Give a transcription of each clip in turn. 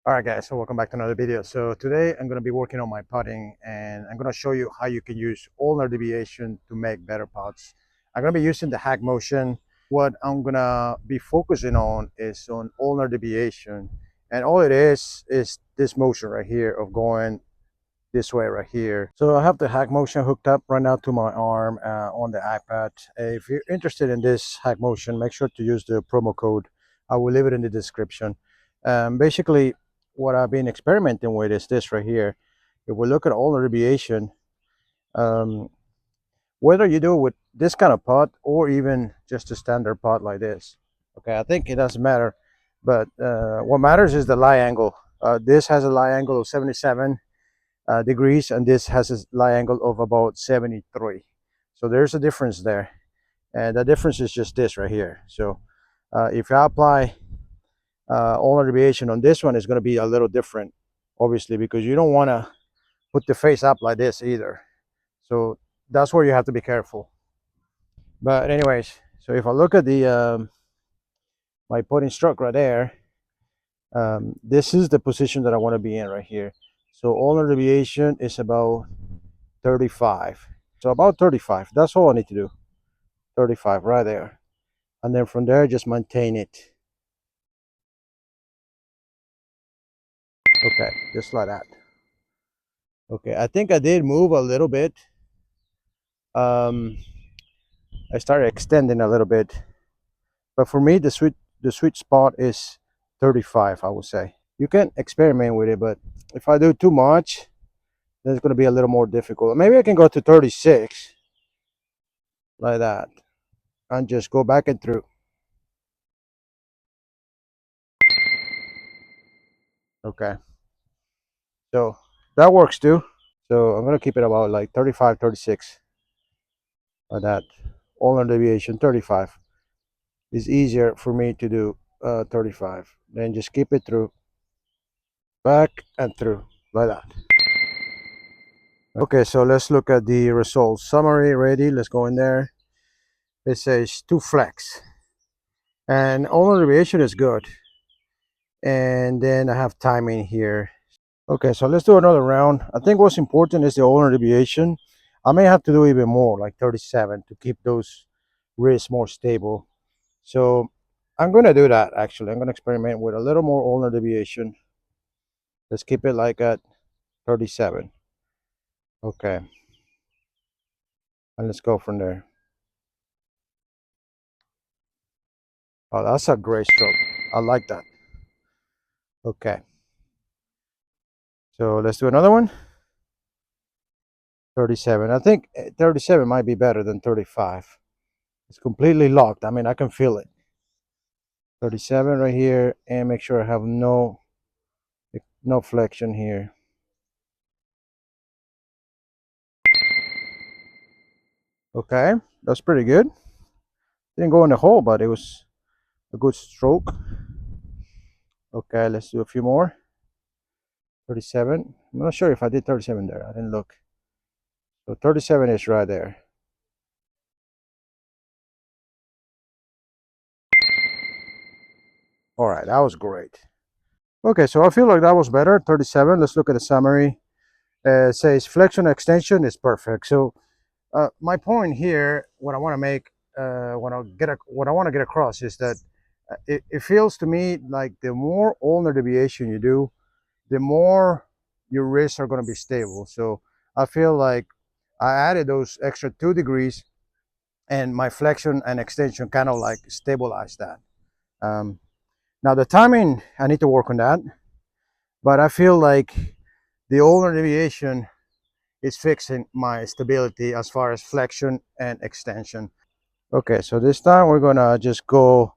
All right, guys, so welcome back to another video. So today I'm going to be working on my putting, and I'm going to show you how you can use ulnar deviation to make better putts. I'm going to be using the Hackmotion. What I'm going to be focusing on is on ulnar deviation, and all it is this motion right here of going this way right here. So I have the Hackmotion hooked up right now to my arm on the iPad. If you're interested in this Hackmotion, make sure to use the promo code. I will leave it in the description. Basically, what I've been experimenting with is this right here. If we look at ulnar deviation, um, whether you do it with this kind of pot or even just a standard pot like this, okay, I think it doesn't matter. But what matters is the lie angle. This has a lie angle of 77 degrees, and this has a lie angle of about 73. So there's a difference there, and the difference is just this right here. So if I apply ulnar deviation on this one, is going to be a little different, obviously, because you don't want to put the face up like this either. So that's where you have to be careful. But anyways, so if I look at the my putting stroke right there, this is the position that I want to be in right here. So ulnar deviation is about 35. So about 35. That's all I need to do. 35 right there. And then from there, just maintain it. Okay, just like that. Okay, I think I did move a little bit. Um, I started extending a little bit. But for me, the sweet spot is 35, I would say. You can experiment with it, but if I do too much, then it's going to be a little more difficult. Maybe I can go to 36, like that, and just go back and through. Okay, so that works too. So I'm going to keep it about like 35, 36, like that. Ulnar deviation 35 is easier for me to do 35. Then just keep it through, back and through, like that. Okay, so let's look at the results. Summary ready. Let's go in there. It says 2 flex, and ulnar deviation is good. And then I have timing here. Okay, so let's do another round. I think what's important is the ulnar deviation. I may have to do even more, like 37, to keep those wrists more stable. So I'm going to do that actually. I'm going to experiment with a little more ulnar deviation. Let's keep it like at 37. Okay. And let's go from there. Oh, that's a great stroke. I like that. Okay. So let's do another one. 37. I think 37 might be better than 35. It's completely locked. I mean, I can feel it. 37 right here, and make sure I have no flexion here. Okay, that's pretty good. Didn't go in the hole, but it was a good stroke. Okay, let's do a few more. 37. I'm not sure if I did 37 there. I didn't look. So 37 is right there. All right, that was great. Okay, so I feel like that was better. 37. Let's look at the summary. It says flexion extension is perfect. So my point here, what I want to make, what I want to get across is that it feels to me like the more ulnar deviation you do, the more your wrists are going to be stable. So I feel like I added those extra 2 degrees, and my flexion and extension kind of like stabilized that. Um, Now the timing, I need to work on that, but I feel like the ulnar deviation is fixing my stability as far as flexion and extension. Okay, so this time we're gonna just go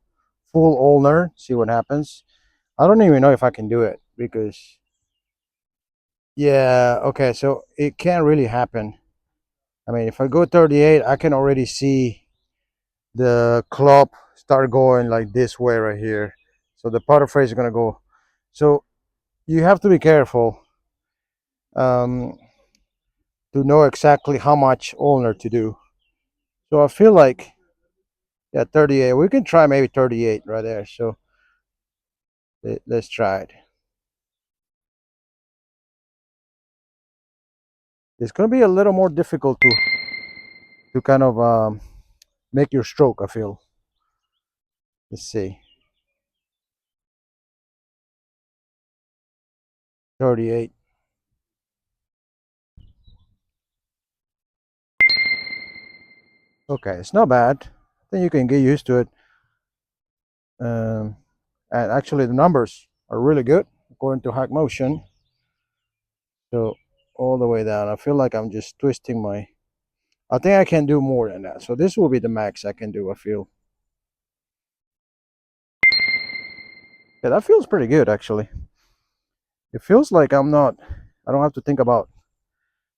full ulnar, see what happens. I don't even know if I can do it because, yeah, okay, so it can't really happen. I mean, if I go 38, I can already see the club start going like this way right here. So the putter face is gonna go. So you have to be careful um, to know exactly how much ulnar to do. So I feel like, yeah, 38. We can try maybe 38 right there. So let's try it. it's going to be a little more difficult to kind of make your stroke, I feel. Let's see. 38. Okay, it's not bad. I think you can get used to it. Um, and actually, the numbers are really good according to Hackmotion. So all the way down, I feel like I'm just twisting my. I think I can do more than that. So this will be the max I can do, I feel. Yeah, that feels pretty good actually. It feels like I don't have to think about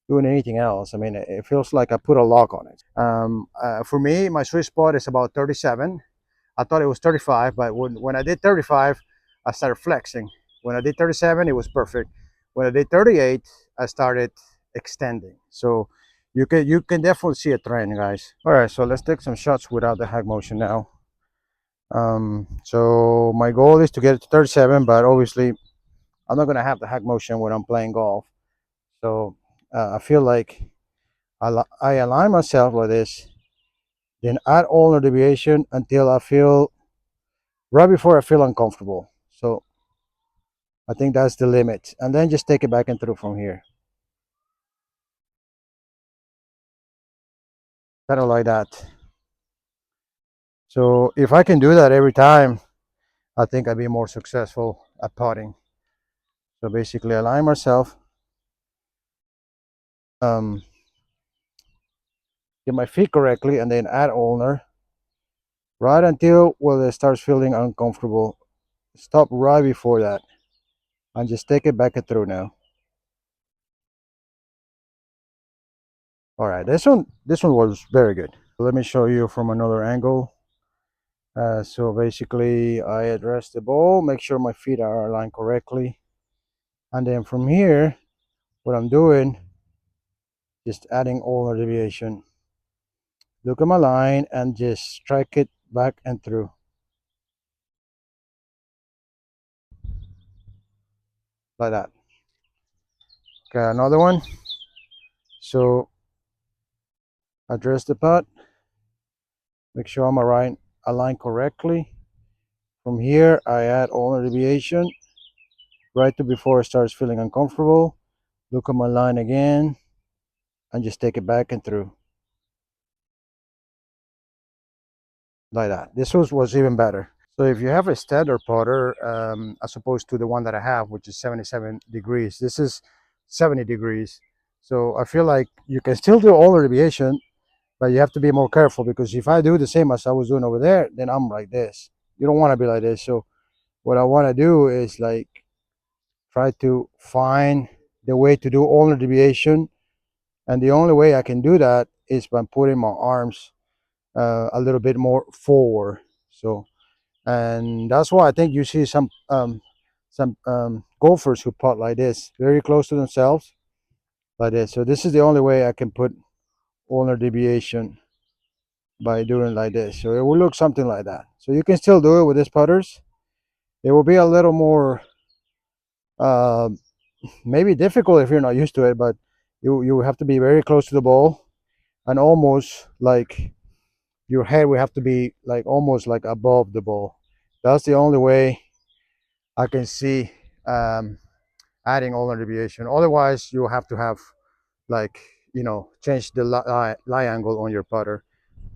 doing anything else. I mean, it feels like I put a lock on it. For me, my sweet spot is about 37. I thought it was 35, but when I did 35, I started flexing. When I did 37, it was perfect. When I did 38, I started extending. So you can definitely see a trend, guys. All right, so let's take some shots without the Hackmotion now. So my goal is to get it to 37, but obviously I'm not gonna have the Hackmotion when I'm playing golf. So I feel like I align myself like this, then add ulnar deviation until I feel right before I feel uncomfortable. So I think that's the limit, and then just take it back and through from here, kind of like that. So if I can do that every time, I think I'd be more successful at putting. So basically, align myself, um, get my feet correctly, and then add ulnar right until well it starts feeling uncomfortable. Stop right before that, and just take it back and through now. All right, this one was very good. Let me show you from another angle. So basically, I address the ball, make sure my feet are aligned correctly, and then from here, what I'm doing, just adding ulnar deviation. Look at my line and just strike it back and through, like that. Okay, another one. So address the putt, make sure I'm aligned correctly. From here, I add ulnar deviation right to before it starts feeling uncomfortable. Look at my line again, and just take it back and through, like that. This was even better. So if you have a standard putter, as opposed to the one that I have, which is 77 degrees, this is 70 degrees. So I feel like you can still do all deviation, but you have to be more careful, because if I do the same as I was doing over there, then I'm like this. You don't want to be like this. So what I want to do is like try to find the way to do all deviation, and the only way I can do that is by putting my arms a little bit more forward. So and that's why I think you see some golfers who putt like this, very close to themselves, like this. So this is the only way I can put ulnar deviation, by doing like this. So it will look something like that. So you can still do it with these putters. It will be a little more uh, maybe difficult if you're not used to it, but you have to be very close to the ball, and almost like your head will have to be like almost like above the ball. That's the only way I can see adding ulnar deviation. Otherwise, you have to have like change the lie angle on your putter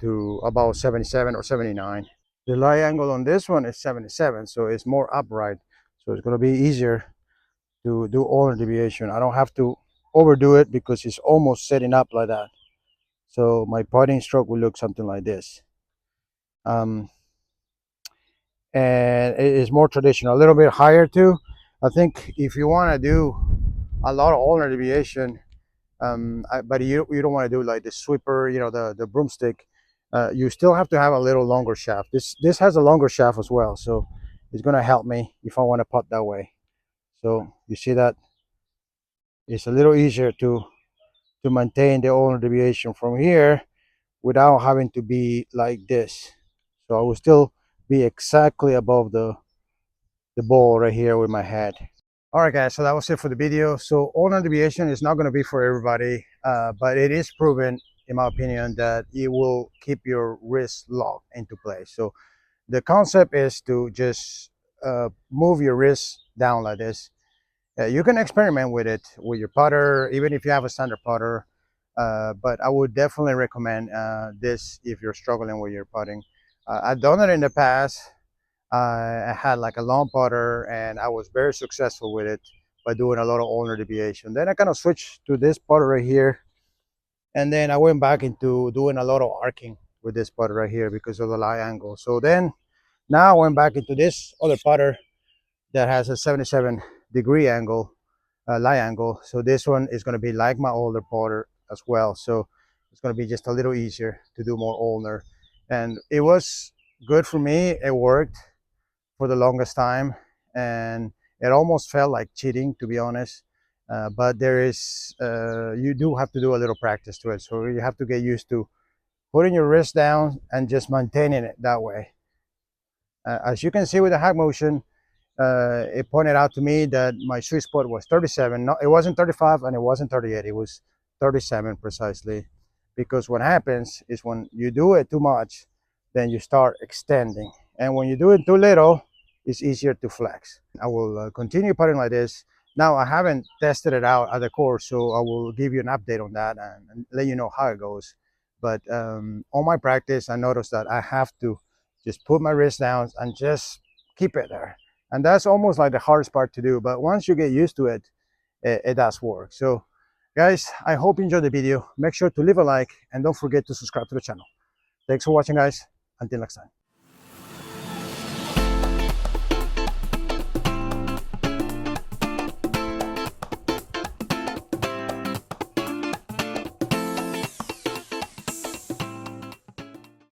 to about 77 or 79. The lie angle on this one is 77, so it's more upright. So it's going to be easier to do ulnar deviation. I don't have to overdo it because it's almost setting up like that. So my putting stroke will look something like this. Um, and it is more traditional, a little bit higher too. I think if you want to do a lot of ulnar deviation, but you don't want to do like the sweeper, the broomstick. You still have to have a little longer shaft. This has a longer shaft as well, so it's gonna help me if I want to putt that way. So you see that it's a little easier to maintain the ulnar deviation from here without having to be like this. So I will still be exactly above the ball right here with my head. All right, guys, so that was it for the video. So ulnar deviation is not going to be for everybody, but it is proven, in my opinion, that it will keep your wrist locked into place. So the concept is to just move your wrist down like this. You can experiment with it with your putter, even if you have a standard putter. But I would definitely recommend this if you're struggling with your putting. I've done it in the past. I had like a long putter and I was very successful with it by doing a lot of ulnar deviation. Then I kind of switched to this putter right here. And then I went back into doing a lot of arcing with this putter right here because of the lie angle. So then now I went back into this other putter that has a 77-degree angle, lie angle. So this one is going to be like my older putter as well. So it's going to be just a little easier to do more ulnar. And it was good for me. It worked for the longest time, and it almost felt like cheating, to be honest. But there is, you do have to do a little practice to it. So you have to get used to putting your wrist down and just maintaining it that way. As you can see with the Hackmotion, it pointed out to me that my sweet spot was 37. No, it wasn't 35 and it wasn't 38. It was 37 precisely. Because what happens is when you do it too much, then you start extending. And when you do it too little, it's easier to flex. I will continue putting like this. Now, I haven't tested it out at the course, so I will give you an update on that and let you know how it goes. But on my practice, I noticed that I have to just put my wrist down and just keep it there. And that's almost like the hardest part to do. But once you get used to it, it does work. So guys, I hope you enjoyed the video. Make sure to leave a like and don't forget to subscribe to the channel. Thanks for watching, guys. Until next time.